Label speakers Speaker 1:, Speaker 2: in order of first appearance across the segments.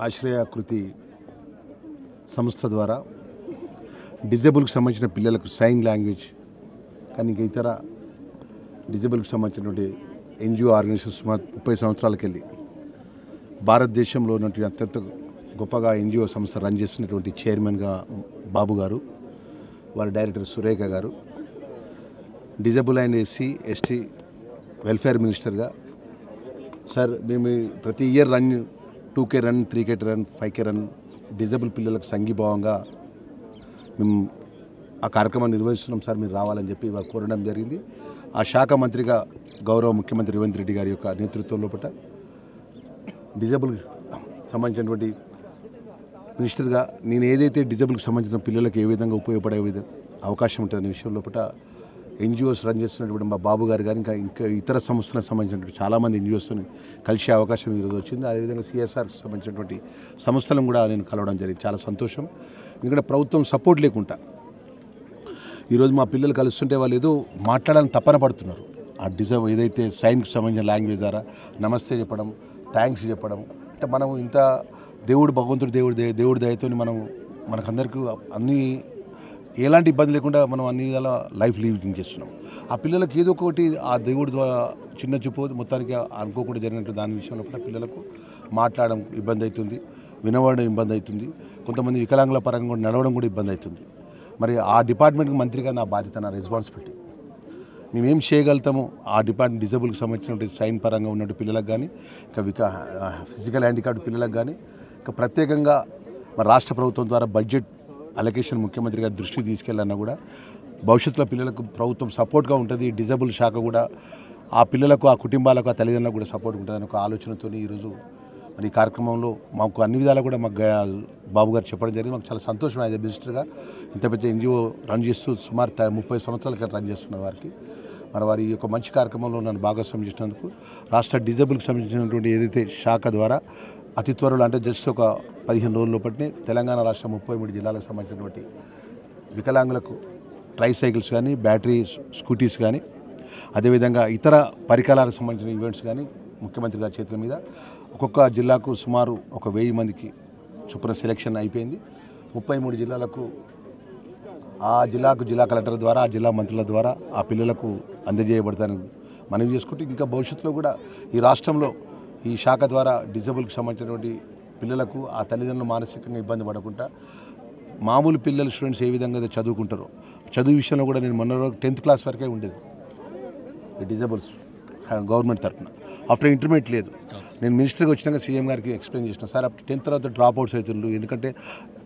Speaker 1: ఆశ్రయాకృతి సంస్థ ద్వారా డిజేబుల్కి సంబంధించిన పిల్లలకు సైన్ లాంగ్వేజ్ కానీ ఇంకా ఇతర డిజేబుల్కి సంబంధించినటువంటి ఎన్జిఓ ఆర్గనైజేషన్ సుమారు 30 సంవత్సరాలకు వెళ్ళి భారతదేశంలో ఉన్నటువంటి అత్యంత గొప్పగా ఎన్జిఓ సంస్థ రన్ చేస్తున్నటువంటి చైర్మన్గా బాబు గారు, వారి డైరెక్టర్ సురేఖ గారు, disable and SC ST welfare మినిస్టర్గా సార్ మేము ప్రతి year run 2K run, 3K run, 5K run disable పిల్లలకు సంఘీభావంగా మేము ఆ కార్యక్రమాన్ని నిర్వహిస్తున్నాం సార్, మీరు రావాలని చెప్పి వారు కోరడం జరిగింది. ఆ శాఖ మంత్రిగా గౌరవ ముఖ్యమంత్రి రేవంత్ రెడ్డి గారి యొక్క నేతృత్వంలో పట్ల డిజేబుల్ సంబంధించినటువంటి మినిస్టర్గా నేను ఏదైతే డిజేబుల్కి సంబంధించిన పిల్లలకు ఏ విధంగా ఉపయోగపడే అవకాశం ఉంటుందనే విషయంలో పట్ల ఎన్జిఓస్ రన్ చేస్తున్నటువంటి మా బాబు గారు కానీ ఇంకా ఇతర సంస్థలకు సంబంధించినటువంటి చాలామంది ఎన్జిఓస్ని కలిసే అవకాశం ఈరోజు వచ్చింది. అదేవిధంగా CSRకి సంబంధించినటువంటి సంస్థలను కూడా నేను కలవడం జరిగింది. చాలా సంతోషం. ఎందుకంటే ప్రభుత్వం సపోర్ట్ లేకుండా ఈరోజు మా పిల్లలు కలుస్తుంటే వాళ్ళు ఏదో మాట్లాడాలని తపన పడుతున్నారు. ఆ డిజైన్ ఏదైతే సైన్కి సంబంధించిన లాంగ్వేజ్ ద్వారా నమస్తే చెప్పడం, థ్యాంక్స్ చెప్పడం, అంటే మనం ఇంత దేవుడి దయతో మనకందరికీ అన్ని ఎలాంటి ఇబ్బంది లేకుండా మనం అన్ని విధాల లైఫ్ లీవింగ్ చేస్తున్నాం. ఆ పిల్లలకు ఏదో ఒకటి ఆ దేవుడి ద్వారా చిన్న చూపు మొత్తానికి అనుకోకుండా జరిగినట్టు దాని విషయంలో కూడా పిల్లలకు మాట్లాడడం ఇబ్బంది అవుతుంది, వినవడం ఇబ్బంది అవుతుంది, కొంతమంది వికలాంగుల పరంగా కూడా నడవడం కూడా ఇబ్బంది అవుతుంది. మరి ఆ డిపార్ట్మెంట్కి మంత్రిగా నా బాధ్యత, నా రెస్పాన్సిబిలిటీ. మేమేం చేయగలుగుతాము ఆ డిపార్ట్మెంట్ డిజేబుల్కి సంబంధించినటువంటి సైన్ పరంగా ఉన్నట్టు పిల్లలకు కానీ, ఇంకా ఫిజికల్ హ్యాండిక్యాప్డ్ పిల్లలకు కానీ, ఇంకా ప్రత్యేకంగా మరి రాష్ట్ర ప్రభుత్వం ద్వారా బడ్జెట్ అలొకేషన్ ముఖ్యమంత్రి గారి దృష్టికి తీసుకెళ్ళాలన్నా కూడా భవిష్యత్తులో పిల్లలకు ప్రభుత్వం సపోర్ట్గా ఉంటుంది. డిజేబుల్ శాఖ కూడా ఆ పిల్లలకు, ఆ కుటుంబాలకు, ఆ తల్లిదండ్రులకు కూడా సపోర్ట్ ఉంటుందని ఒక ఆలోచనతో ఈరోజు మరి ఈ కార్యక్రమంలో మాకు అన్ని విధాలు కూడా మాకు బాబు గారు చెప్పడం జరిగింది. మాకు చాలా సంతోషం. యాజ్ ఎ మినిస్టర్గా ఇంత పెద్ద ఎన్జిఓ రన్ చేస్తూ సుమారు 30 సంవత్సరాల రన్ చేస్తున్న వారికి మరి వారి యొక్క మంచి కార్యక్రమంలో నన్ను భాగస్వామ్యం చేసినందుకు రాష్ట్ర డిజేబుల్కి సంబంధించినటువంటి ఏదైతే శాఖ ద్వారా అతి త్వరలో అంటే జస్ట్ ఒక 15 రోజుల లోపలనే తెలంగాణ రాష్ట్రం 33 జిల్లాలకు సంబంధించినటువంటి వికలాంగులకు ట్రైసైకిల్స్ కానీ, బ్యాటరీ స్కూటీస్ కానీ, అదేవిధంగా ఇతర పరికరాలకు సంబంధించిన ఈవెంట్స్ కానీ ముఖ్యమంత్రి గారి చేతుల మీద ఒక్కొక్క జిల్లాకు సుమారు 1000 మందికి చొప్పున సెలెక్షన్ అయిపోయింది. 33 జిల్లాలకు ఆ జిల్లా కలెక్టర్ ద్వారా, ఆ జిల్లా మంత్రుల ద్వారా ఆ పిల్లలకు అందజేయబడతానని మనవి చేసుకుంటూ ఇంకా భవిష్యత్తులో కూడా ఈ రాష్ట్రంలో ఈ శాఖ ద్వారా డిజేబుల్కి సంబంధించినటువంటి పిల్లలకు ఆ తల్లిదండ్రులు మానసికంగా ఇబ్బంది పడకుండా మామూలు పిల్లలు స్టూడెంట్స్ ఏ విధంగా అయితే చదువుకుంటారో చదువు విషయంలో కూడా నేను మొన్న 10th క్లాస్ వరకే ఉండేది డిజేబుల్స్ గవర్నమెంట్ తరఫున. ఆఫ్టర్ ఇంటర్మీడియట్ లేదు. నేను మినిస్టర్గా వచ్చినాక సీఎం గారికి ఎక్స్ప్లెయిన్ చేసిన సార్ అప్పుడు 10th తర్వాత డ్రాప్ అవుట్స్ అవుతుండ్రు, ఎందుకంటే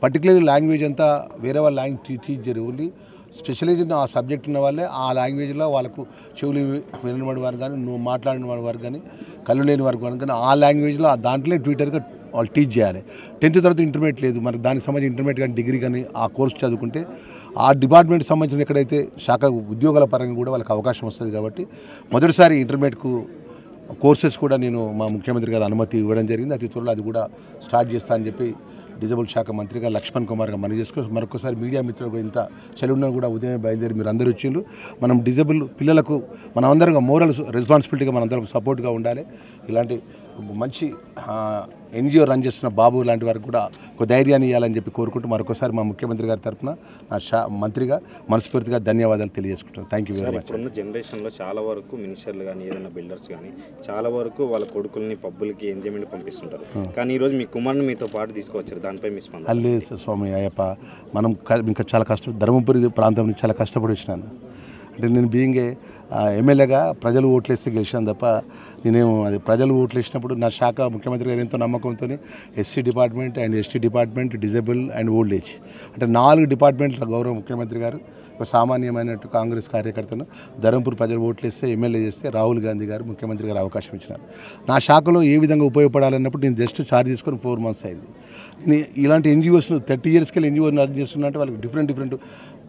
Speaker 1: పర్టికులర్లీ లాంగ్వేజ్ అంతా వేరే వాళ్ళ లాంగ్వేజ్ టీచ్ చేయరు. ఓన్లీ స్పెషలైజ్డ్ ఆ సబ్జెక్ట్ ఉన్న వాళ్ళే ఆ లాంగ్వేజ్లో వాళ్ళకు చెవులు వినని వారు కానీ, నువ్వు మాట్లాడిన వారు కానీ, కళ్ళు లేని వారు కానీ ఆ లాంగ్వేజ్లో దాంట్లో ట్విట్టర్గా వాళ్ళు టీచ్ చేయాలి. 10th తర్వాత ఇంటర్మీడియట్ లేదు. మరి దానికి సంబంధించి ఇంటర్మీడియట్ కానీ డిగ్రీ కానీ ఆ కోర్స్ చదువుకుంటే ఆ డిపార్ట్మెంట్కి సంబంధించిన ఎక్కడైతే శాఖ ఉద్యోగాల పరంగా కూడా వాళ్ళకి అవకాశం వస్తుంది. కాబట్టి మొదటిసారి ఇంటర్మీడియట్కు కోర్సెస్ కూడా నేను మా ముఖ్యమంత్రి గారు అనుమతి ఇవ్వడం జరిగింది. అతి త్వరలో అది కూడా స్టార్ట్ చేస్తా అని చెప్పి డిజేబుల్ శాఖ మంత్రిగా లక్ష్మణ్ కుమార్గా మనవి చేసుకొని మరొకసారి మీడియా మిత్రులకు ఇంత చలివున్నా కూడా ఉదయం బయలుదేరి మీరు అందరూ వచ్చిండ్రు. మనం డిజేబుల్ పిల్లలకు మనం అందరం మోరల్ రెస్పాన్సిబిలిటీగా మనందరం సపోర్ట్గా ఉండాలి. ఇలాంటి మంచి ఎన్జిఓ రన్ చేస్తున్న బాబు లాంటి వారికి కూడా ఒక ధైర్యాన్ని ఇవ్వాలని చెప్పి కోరుకుంటూ మరొకసారి మా ముఖ్యమంత్రి గారి తరఫున నా మంత్రిగా మనస్ఫూర్తిగా ధన్యవాదాలు తెలియజేసుకుంటాను. Thank you very much.
Speaker 2: ఇప్పుడున్న జనరేషన్లో చాలా వరకు మినిస్టర్లు కానీ ఏదైనా బిల్డర్స్ కానీ చాలా వరకు వాళ్ళ కొడుకుల్ని పబ్బులకి ఎంజాయ్మెంట్ పంపిస్తుంటారు. కానీ ఈరోజు మీ కుమారుని మీతో పాటు తీసుకొచ్చారు, దానిపై మీ స్పందన?
Speaker 1: అల్లే స్వామి అయ్యప్ప, మనం ఇంకా చాలా ధర్మపురి ప్రాంతం నుంచి చాలా కష్టపడి వచ్చినాను. అంటే నేను బీయింగే ఎమ్మెల్యేగా ప్రజలు ఓట్లేస్తే గెలిచాను తప్ప నేనేమో అది ప్రజలు ఓట్లేసినప్పుడు నా శాఖ ముఖ్యమంత్రి గారు ఎంతో నమ్మకంతో SC department and ST department, disable and old age అంటే 4 డిపార్ట్మెంట్ల గౌరవ ముఖ్యమంత్రి గారు ఒక సామాన్యమైనట్టు కాంగ్రెస్ కార్యకర్తను ధర్మపురి ప్రజలు ఓట్లేస్తే ఎమ్మెల్యే చేస్తే రాహుల్ గాంధీ గారు ముఖ్యమంత్రి గారు అవకాశం ఇచ్చినారు. నా శాఖలో ఏ విధంగా ఉపయోగపడాలన్నప్పుడు నేను జస్ట్ ఛార్జ్ తీసుకొని 4 months అయింది. నేను ఇలాంటి ఎన్జిఓస్ 30 yearsకి ఎన్జిఓ రన్ చేస్తున్నట్టు వాళ్ళకి డిఫరెంట్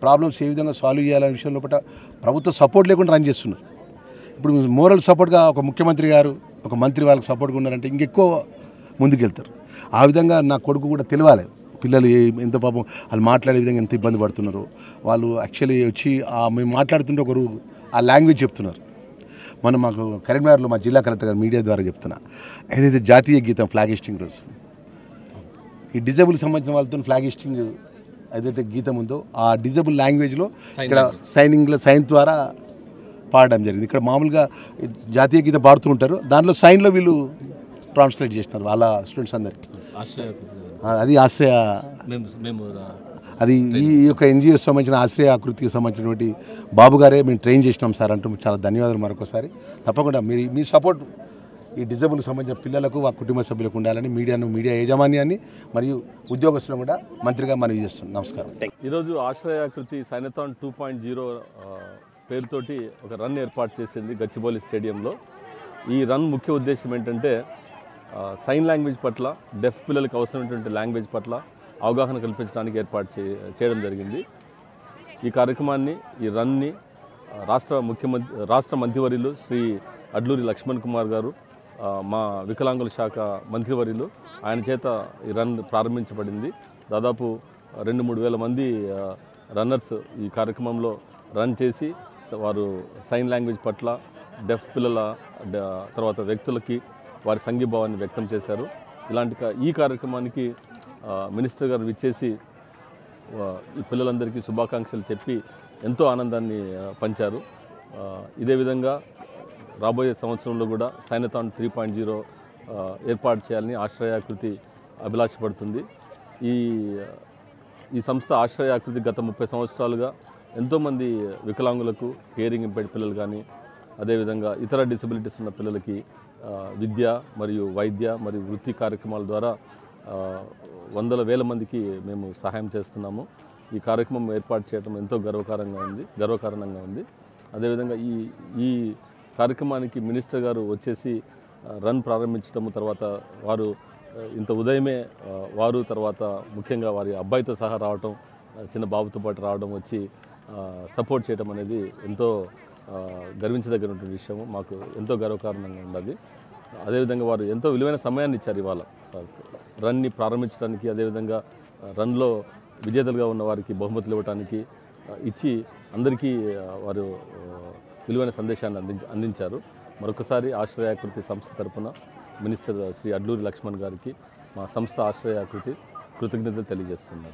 Speaker 1: ప్రాబ్లమ్స్ ఏ విధంగా సాల్వ్ చేయాలనే విషయంలో ప్రభుత్వ సపోర్ట్ లేకుండా రన్ చేస్తున్నారు. ఇప్పుడు మోరల్ సపోర్ట్గా ఒక ముఖ్యమంత్రి గారు, ఒక మంత్రి వాళ్ళకి సపోర్ట్గా ఉన్నారంటే ఇంకెక్కువ ముందుకెళ్తారు. ఆ విధంగా నా కొడుకు కూడా తెలియాలి పిల్లలు ఎంత పాపం వాళ్ళు మాట్లాడే విధంగా ఎంత ఇబ్బంది పడుతున్నారు. వాళ్ళు యాక్చువల్లీ వచ్చి మేము మాట్లాడుతుంటే ఒకరు ఆ లాంగ్వేజ్ చెప్తున్నారు. మనం మాకు కరీంనగర్లో మా జిల్లా కలెక్టర్ గారు మీడియా ద్వారా చెప్తున్నా, ఏదైతే జాతీయ గీతం ఫ్లాగ్ హాయిస్టింగ్ రోజు ఈ డిజేబుల్ సంబంధించిన వాళ్ళతో ఫ్లాగ్ హిస్టింగ్ ఏదైతే గీతం ఉందో ఆ డిజేబుల్ లాంగ్వేజ్లో ఇక్కడ సైన్ ద్వారా పాడడం జరిగింది. ఇక్కడ మామూలుగా జాతీయ గీతం పాడుతూ ఉంటారు, దాంట్లో సైన్లో వీళ్ళు ట్రాన్స్లేట్ చేసినారు వాళ్ళ స్టూడెంట్స్ అందరికీ. అది ఆశ్రయ అది ఈ యొక్క ఎన్జిఓ సంబంధించిన ఆశ్రయ ఆకృతికి సంబంధించినటువంటి బాబు గారే మేము ట్రైన్ చేసినాం సార్ అంటూ చాలా ధన్యవాదాలు మరొకసారి. తప్పకుండా మీ సపోర్ట్ ఈ డిజేబుల్కి సంబంధించిన పిల్లలకు ఆ కుటుంబ సభ్యులకు ఉండాలని మీడియా యాజమాన్యాన్ని మరియు ఉద్యోగస్తులను కూడా మంత్రిగా మనవి చేస్తున్నాం. నమస్కారం.
Speaker 3: ఈరోజు ఆశ్రయాకృతి సైనథాన్ 2.0 పేరుతోటి ఒక రన్ ఏర్పాటు చేసింది గచ్చిబౌలి స్టేడియంలో. ఈ రన్ ముఖ్య ఉద్దేశం ఏంటంటే సైన్ లాంగ్వేజ్ పట్ల, డెఫ్ పిల్లలకు అవసరమైనటువంటి లాంగ్వేజ్ పట్ల అవగాహన కల్పించడానికి ఏర్పాటు చేయడం జరిగింది. ఈ కార్యక్రమాన్ని, ఈ రన్ని రాష్ట్ర మంత్రివర్యులు శ్రీ అడ్లూరి లక్ష్మణ్ కుమార్ గారు, మా వికలాంగుల శాఖ మంత్రివర్యులు, ఆయన చేత ఈ రన్ ప్రారంభించబడింది. దాదాపు 2-3 వేల మంది రన్నర్స్ ఈ కార్యక్రమంలో రన్ చేసి వారు సైన్ లాంగ్వేజ్ పట్ల, డెఫ్ పిల్లల తర్వాత వ్యక్తులకి వారి సంఘీభావాన్ని వ్యక్తం చేశారు. ఈ కార్యక్రమానికి మినిస్టర్ గారు విచ్చేసి ఈ పిల్లలందరికీ శుభాకాంక్షలు చెప్పి ఎంతో ఆనందాన్ని పంచారు. ఇదే విధంగా రాబోయే సంవత్సరంలో కూడా సైనథాన్ 3.0 ఏర్పాటు చేయాలని ఆశ్రయాకృతి అభిలాషపడుతుంది. ఈ సంస్థ ఆశ్రయాకృతి గత 30 సంవత్సరాలుగా ఎంతోమంది వికలాంగులకు, హియరింగ్ ఇంపైర్డ్ పిల్లలు కానీ, అదేవిధంగా ఇతర డిసబిలిటీస్ ఉన్న పిల్లలకి విద్య మరియు వైద్య మరియు వృత్తి కార్యక్రమాల ద్వారా వందల వేల మందికి మేము సహాయం చేస్తున్నాము. ఈ కార్యక్రమం ఏర్పాటు చేయడం ఎంతో గర్వకారణంగా ఉంది. అదేవిధంగా ఈ కార్యక్రమానికి మినిస్టర్ గారు వచ్చేసి రన్ ప్రారంభించడం, తర్వాత వారు ఇంత ఉదయమే వారు తర్వాత ముఖ్యంగా వారి అబ్బాయితో సహా రావటం, చిన్న బాబుతో పాటు రావడం, వచ్చి సపోర్ట్ చేయడం అనేది ఎంతో గర్వించదగినటువంటి విషయము. మాకు ఎంతో గర్వకారణంగా ఉన్నది. అదేవిధంగా వారు ఎంతో విలువైన సమయాన్ని ఇచ్చారు ఇవాళ రన్ని ప్రారంభించడానికి, అదేవిధంగా రన్లో విజేతలుగా ఉన్న వారికి బహుమతులు ఇవ్వడానికి ఇచ్చి అందరికీ వారు విలువైన సందేశాన్ని అందించారు. మరొకసారి ఆశ్రయాకృతి సంస్థ తరపున మినిస్టర్ శ్రీ అడ్లూరి లక్ష్మణ్ గారికి మా సంస్థ ఆశ్రయాకృతి కృతజ్ఞతలు తెలియజేస్తున్నారు.